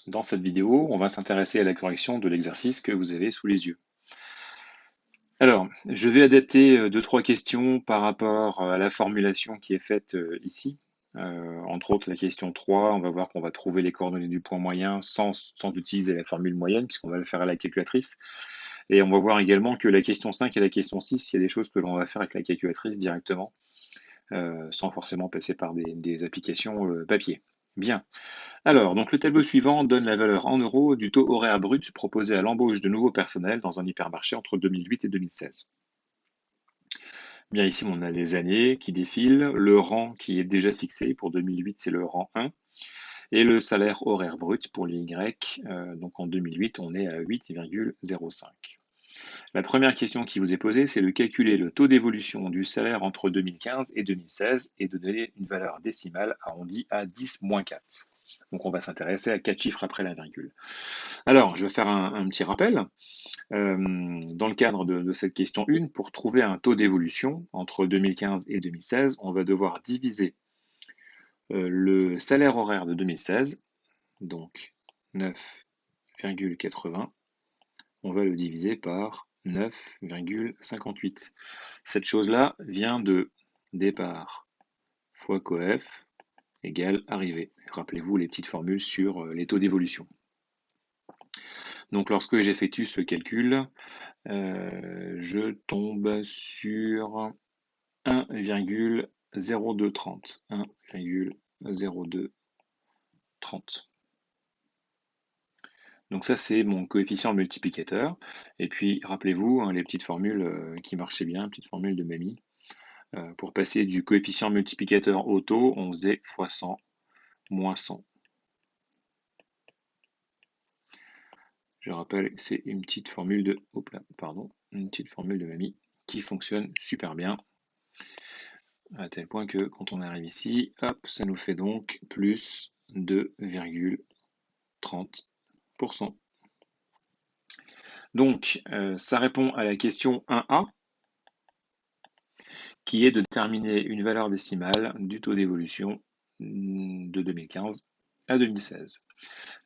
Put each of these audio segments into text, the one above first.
Dans cette vidéo, on va s'intéresser à la correction de l'exercice que vous avez sous les yeux. Alors, je vais adapter deux, trois questions par rapport à la formulation qui est faite ici. Entre autres, la question 3, on va voir qu'on va trouver les coordonnées du point moyen sans utiliser la formule moyenne, puisqu'on va le faire à la calculatrice. Et on va voir également que la question 5 et la question 6, il y a des choses que l'on va faire avec la calculatrice directement, sans forcément passer par des applications papier. Bien. Alors, donc le tableau suivant donne la valeur en euros du taux horaire brut proposé à l'embauche de nouveaux personnels dans un hypermarché entre 2008 et 2016. Bien, ici, on a les années qui défilent, le rang qui est déjà fixé. Pour 2008, c'est le rang 1. Et le salaire horaire brut pour les Y. Donc en 2008, on est à 8,05. La première question qui vous est posée, c'est de calculer le taux d'évolution du salaire entre 2015 et 2016 et de donner une valeur décimale arrondie à 10-4. Donc on va s'intéresser à 4 chiffres après la virgule. Alors, je vais faire un petit rappel. Dans le cadre de cette question 1, pour trouver un taux d'évolution entre 2015 et 2016, on va devoir diviser le salaire horaire de 2016, donc 9,80, on va le diviser par 9,58. Cette chose-là vient de départ fois coef égale arrivée. Rappelez-vous les petites formules sur les taux d'évolution. Donc lorsque j'effectue ce calcul, je tombe sur 1,0230. 1,0230. Donc ça, c'est mon coefficient multiplicateur. Et puis, rappelez-vous, hein, les petites formules qui marchaient bien, petites formules de mamie. Pour passer du coefficient multiplicateur au taux, on faisait fois 100 moins 100. Je rappelle que c'est une petite formule de, une petite formule de mamie qui fonctionne super bien. À tel point que quand on arrive ici, hop, ça nous fait donc plus 2,30%. Donc, ça répond à la question 1A, qui est de déterminer une valeur décimale du taux d'évolution de 2015 à 2016.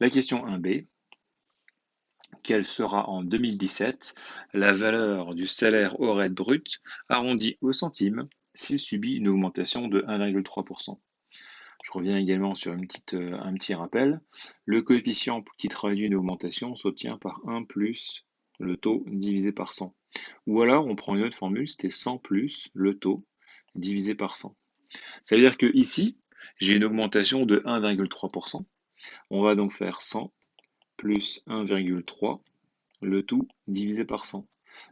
La question 1B, quelle sera en 2017 la valeur du salaire horaire brut arrondi au centime s'il subit une augmentation de 1,3%. Je reviens également sur un petit rappel. Le coefficient qui traduit une augmentation s'obtient par 1 plus le taux divisé par 100. Ou alors, on prend une autre formule, c'était 100 plus le taux divisé par 100. Ça veut dire que ici, j'ai une augmentation de 1,3%. On va donc faire 100 plus 1,3, le tout divisé par 100.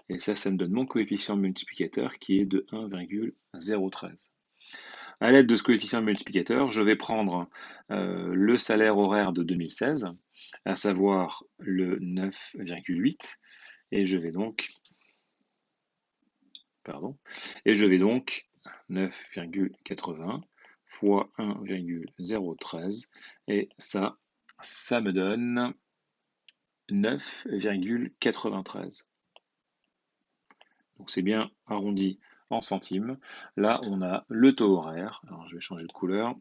Et ça me donne mon coefficient multiplicateur qui est de 1,013. À l'aide de ce coefficient multiplicateur, je vais prendre le salaire horaire de 2016, à savoir le 9,8, et je vais donc 9,80 fois 1,013, et ça me donne 9,93. Donc c'est bien arrondi en centimes. Là, on a le taux horaire. Alors je vais changer de couleur.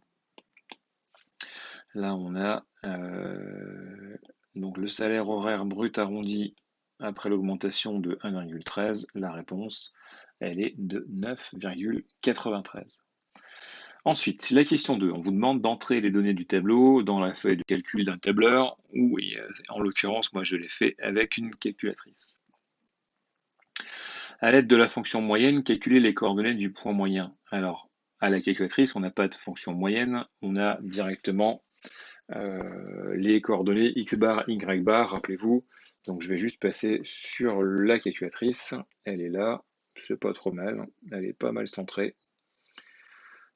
Là, on a donc le salaire horaire brut arrondi après l'augmentation de 1,13. La réponse, elle est de 9,93. Ensuite, la question 2, on vous demande d'entrer les données du tableau dans la feuille de calcul d'un tableur, ou en l'occurrence, moi je l'ai fait avec une calculatrice. À l'aide de la fonction moyenne, calculer les coordonnées du point moyen. Alors, à la calculatrice, on n'a pas de fonction moyenne, on a directement les coordonnées x bar, y bar, rappelez-vous. Donc je vais juste passer sur la calculatrice, elle est là, c'est pas trop mal, elle est pas mal centrée.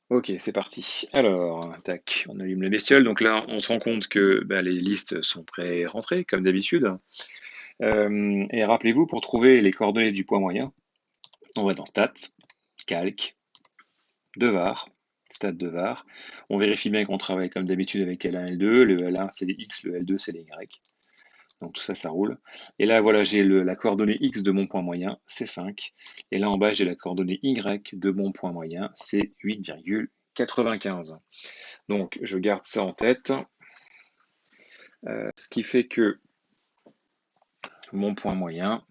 Ok, c'est parti. Alors, tac, on allume la bestiole. Donc là, on se rend compte que les listes sont pré-rentrées, comme d'habitude. Et rappelez-vous, pour trouver les coordonnées du point moyen, on va dans Stats, Calc, Devar, Stats Devar. On vérifie bien qu'on travaille comme d'habitude avec L1, L2. Le L1, c'est les X, le L2, c'est les Y. Donc tout ça, ça roule. Et là, voilà, j'ai la coordonnée X de mon point moyen, c'est 5. Et là, en bas, j'ai la coordonnée Y de mon point moyen, c'est 8,95. Donc, je garde ça en tête. Ce qui fait que mon point moyen,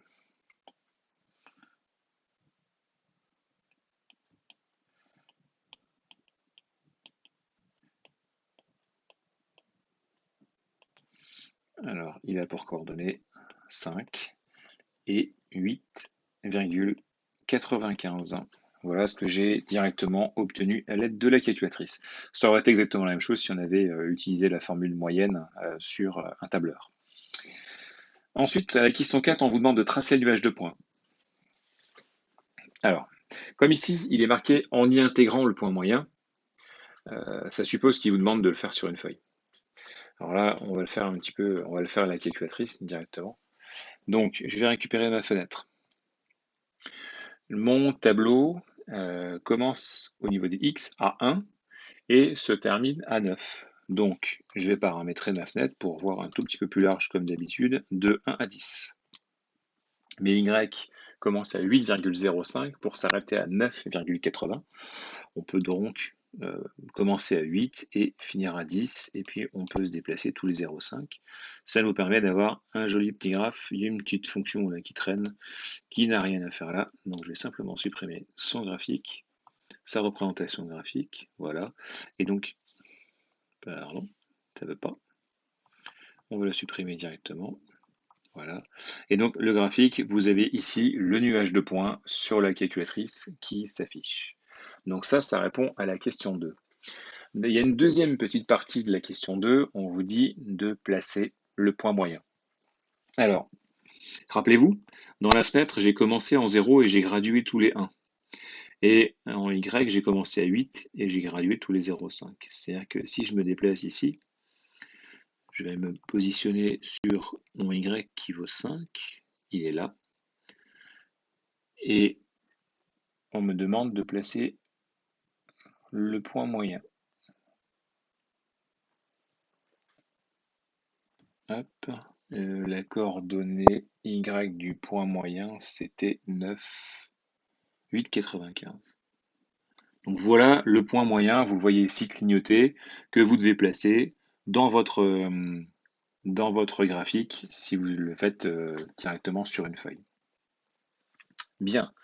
alors il a pour coordonnées 5 et 8,95. Voilà ce que j'ai directement obtenu à l'aide de la calculatrice. Ça aurait été exactement la même chose si on avait utilisé la formule moyenne sur un tableur. Ensuite, à la question 4, on vous demande de tracer le nuage de points. Alors, comme ici, il est marqué en y intégrant le point moyen, ça suppose qu'il vous demande de le faire sur une feuille. Alors là, on va le faire un petit peu, on va le faire à la calculatrice directement. Donc, je vais récupérer ma fenêtre. Mon tableau commence au niveau des X à 1 et se termine à 9. Donc, je vais paramétrer ma fenêtre pour voir un tout petit peu plus large comme d'habitude, de 1 à 10. Mes Y commencent à 8,05 pour s'arrêter à 9,80. On peut donc commencer à 8 et finir à 10, et puis on peut se déplacer tous les 0,5. Ça nous permet d'avoir un joli petit graphe. Il y a une petite fonction là qui traîne, qui n'a rien à faire là, donc je vais simplement supprimer son graphique, sa représentation graphique, voilà, et donc, pardon, ça ne veut pas, on va la supprimer directement, voilà, et donc le graphique, vous avez ici le nuage de points sur la calculatrice qui s'affiche. Donc ça répond à la question 2. Il y a une deuxième petite partie de la question 2, on vous dit de placer le point moyen. Alors, rappelez-vous, dans la fenêtre, j'ai commencé en 0 et j'ai gradué tous les 1. Et en Y, j'ai commencé à 8 et j'ai gradué tous les 0,5. C'est-à-dire que si je me déplace ici, je vais me positionner sur mon Y qui vaut 5, il est là, et on me demande de placer le point moyen. Hop, la coordonnée Y du point moyen, c'était 9, 8,95. Donc voilà le point moyen, vous le voyez ici clignoté, que vous devez placer dans votre graphique si vous le faites directement sur une feuille. Bien.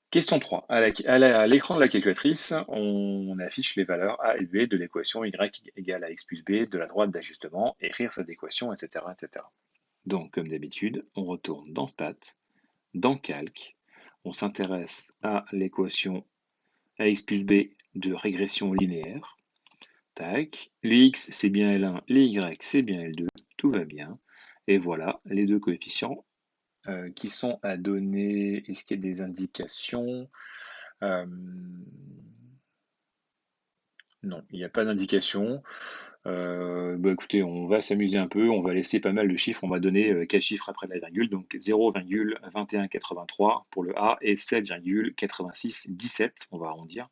Question 3. À l'écran de la calculatrice, on affiche les valeurs A et B de l'équation y égale à x plus b de la droite d'ajustement, écrire cette équation, etc., etc. Donc, comme d'habitude, on retourne dans Stats, dans Calc, on s'intéresse à l'équation ax plus b de régression linéaire. Tac, les x c'est bien L1, les y c'est bien L2, tout va bien. Et voilà les deux coefficients qui sont à donner. Est-ce qu'il y a des indications? Non, il n'y a pas d'indication. Écoutez, on va s'amuser un peu, on va laisser pas mal de chiffres, on va donner 4 chiffres après la virgule, donc 0,2183 pour le A et 7,8617, on va arrondir,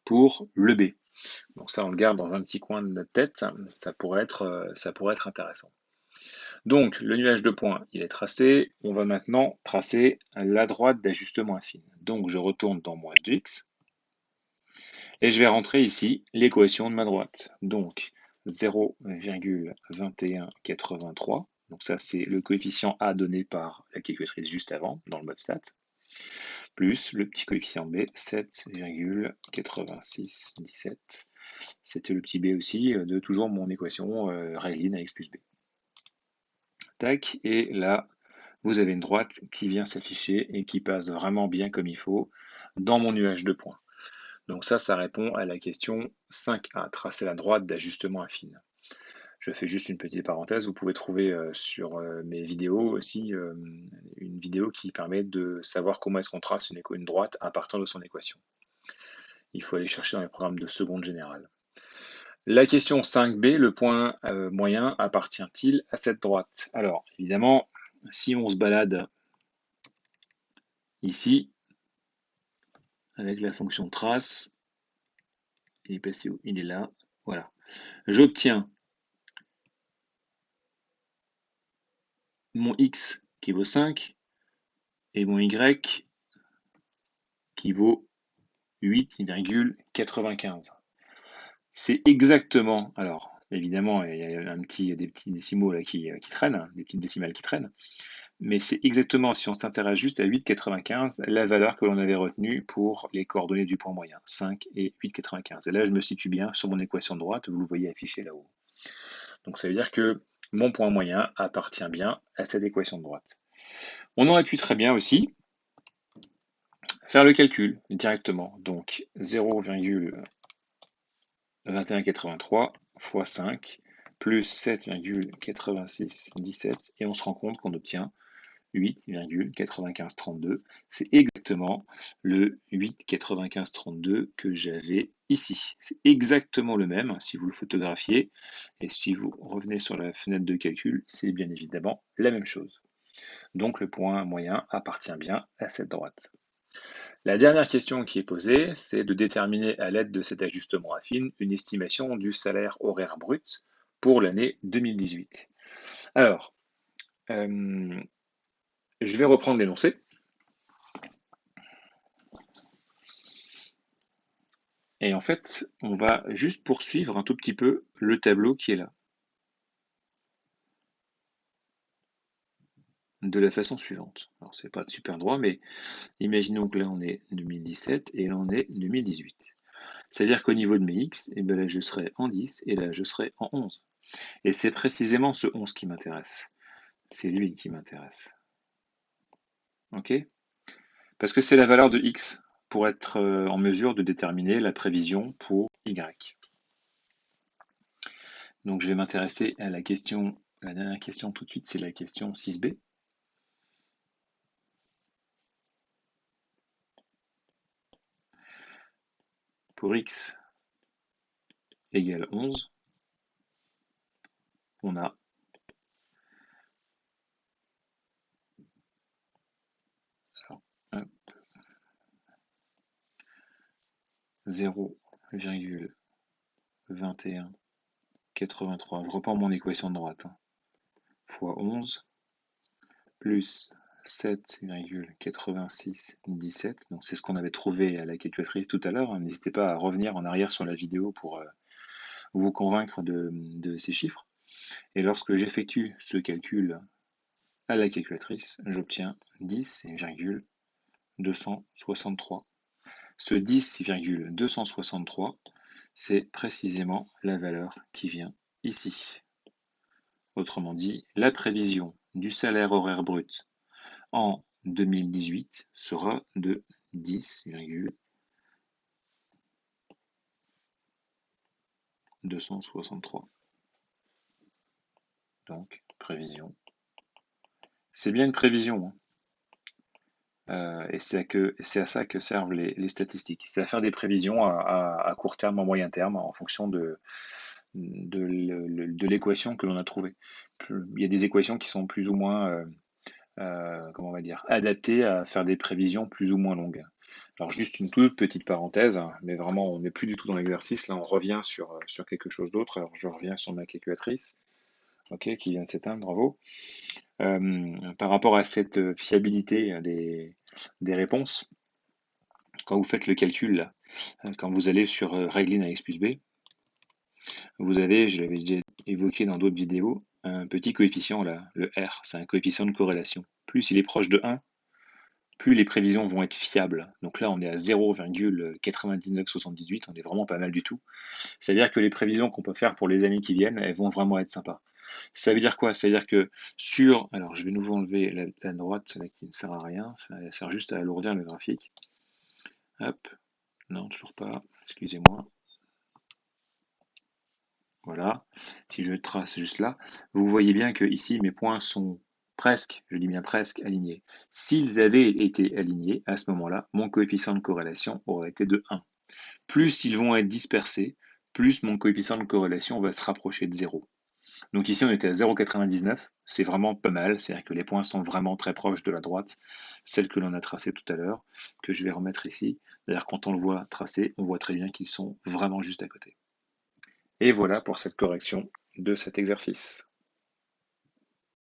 pour le B. Donc ça, on le garde dans un petit coin de notre tête, ça pourrait être intéressant. Donc, le nuage de points, il est tracé. On va maintenant tracer la droite d'ajustement affine. Donc, je retourne dans mon X et je vais rentrer ici l'équation de ma droite. Donc, 0,2183. Donc ça, c'est le coefficient A donné par la calculatrice juste avant, dans le mode stat, plus le petit coefficient B, 7,8617. C'était le petit b aussi de toujours mon équation régline à x plus b. Tac, et là, vous avez une droite qui vient s'afficher et qui passe vraiment bien comme il faut dans mon nuage de points. Donc ça répond à la question 5A, tracer la droite d'ajustement affine. Je fais juste une petite parenthèse, vous pouvez trouver sur mes vidéos aussi une vidéo qui permet de savoir comment est-ce qu'on trace une droite à partir de son équation. Il faut aller chercher dans les programmes de seconde générale. La question 5B, le point moyen appartient-il à cette droite? Alors, évidemment, si on se balade ici, avec la fonction trace, il est passé où? Il est là, voilà. J'obtiens mon x qui vaut 5 et mon y qui vaut 8,95. C'est exactement, alors Évidemment, il y a des petits décimaux là qui traînent, des petites décimales qui traînent. Mais c'est exactement, si on s'intéresse juste à 8,95, la valeur que l'on avait retenue pour les coordonnées du point moyen, 5 et 8,95. Et là, je me situe bien sur mon équation de droite, vous le voyez affiché là-haut. Donc ça veut dire que mon point moyen appartient bien à cette équation de droite. On aurait pu très bien aussi faire le calcul directement. Donc 0,2183 fois 5 plus 7,8617 et on se rend compte qu'on obtient 8,9532. C'est exactement le 8,9532 que j'avais ici. C'est exactement le même si vous le photographiez. Et si vous revenez sur la fenêtre de calcul, c'est bien évidemment la même chose. Donc le point moyen appartient bien à cette droite. La dernière question qui est posée, c'est de déterminer à l'aide de cet ajustement affine une estimation du salaire horaire brut pour l'année 2018. Alors, je vais reprendre l'énoncé. Et en fait, on va juste poursuivre un tout petit peu le tableau qui est là. De la façon suivante. Alors, c'est pas super droit, mais imaginons que là, on est 2017 et là, on est 2018. C'est-à-dire qu'au niveau de mes x, et bien là, je serai en 10 et là, je serai en 11. Et c'est précisément ce 11 qui m'intéresse. C'est lui qui m'intéresse. OK? Parce que c'est la valeur de x pour être en mesure de déterminer la prévision pour y. Donc je vais m'intéresser à la dernière question tout de suite, c'est la question 6b. Pour x égale 11, on a 0,2183, je reprends mon équation de droite, fois 11, plus 7,8617, donc c'est ce qu'on avait trouvé à la calculatrice tout à l'heure. N'hésitez pas à revenir en arrière sur la vidéo pour vous convaincre de ces chiffres. Et lorsque j'effectue ce calcul à la calculatrice, j'obtiens 10,263. Ce 10,263, c'est précisément la valeur qui vient ici. Autrement dit, la prévision du salaire horaire brut en 2018 sera de 10,263. Donc, prévision. C'est bien une prévision, hein. Et c'est à ça que servent les statistiques. C'est à faire des prévisions à court terme, à moyen terme, en fonction de l'équation que l'on a trouvée. Il y a des équations qui sont plus ou moins, comment on va dire, adaptées à faire des prévisions plus ou moins longues. Alors juste une toute petite parenthèse, hein, mais vraiment on n'est plus du tout dans l'exercice, là on revient sur quelque chose d'autre. Alors je reviens sur ma calculatrice, ok, qui vient de s'éteindre, bravo. Par rapport à cette fiabilité des réponses, quand vous faites le calcul, là, quand vous allez sur règle à x plus b, vous avez, je l'avais déjà évoqué dans d'autres vidéos, un petit coefficient là, le R, c'est un coefficient de corrélation. Plus il est proche de 1, plus les prévisions vont être fiables. Donc là, on est à 0,9978, on est vraiment pas mal du tout. C'est-à-dire que les prévisions qu'on peut faire pour les années qui viennent, elles vont vraiment être sympas. Ça veut dire quoi? Ça veut dire que sur... Alors, je vais nouveau enlever la droite, celle qui ne sert à rien, ça sert juste à alourdir le graphique. Hop, non, toujours pas, excusez-moi. Voilà, si je trace juste là, vous voyez bien que ici mes points sont presque, je dis bien presque, alignés. S'ils avaient été alignés, à ce moment-là, mon coefficient de corrélation aurait été de 1. Plus ils vont être dispersés, plus mon coefficient de corrélation va se rapprocher de 0. Donc ici on était à 0,99, c'est vraiment pas mal, c'est-à-dire que les points sont vraiment très proches de la droite, celle que l'on a tracée tout à l'heure, que je vais remettre ici. D'ailleurs quand on le voit tracé, on voit très bien qu'ils sont vraiment juste à côté. Et voilà pour cette correction de cet exercice.